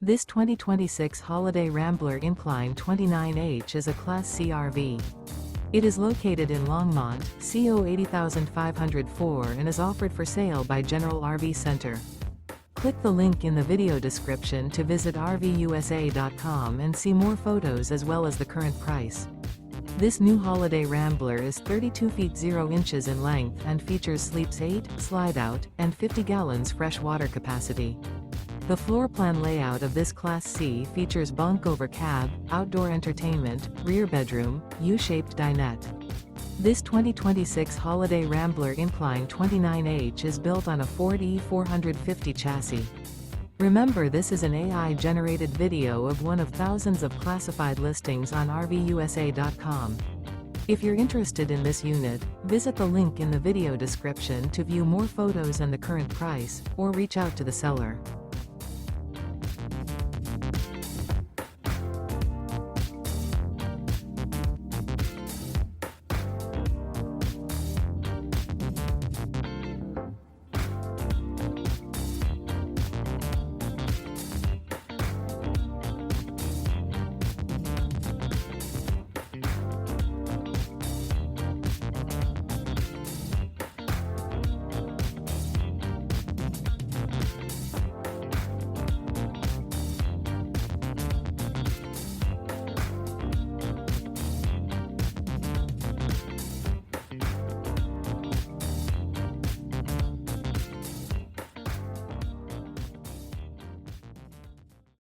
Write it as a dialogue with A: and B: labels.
A: This 2026 Holiday Rambler Incline 29H is a Class C RV. It is located in Longmont, CO 80504 and is offered for sale by General RV Center. Click the link in the video description to visit RVUSA.com and see more photos as well as the current price. This new Holiday Rambler is 32 feet 0 inches in length and features sleeps 8, Slideout, and 50 gallons fresh water capacity. The floor plan layout of this Class C features bunk over cab, outdoor entertainment, rear bedroom, U-shaped dinette. This 2026 Holiday Rambler Incline 29H is built on a Ford E450 chassis. Remember, this is an AI-generated video of one of thousands of classified listings on RVUSA.com. If you're interested in this unit, visit the link in the video description to view more photos and the current price, or reach out to the seller.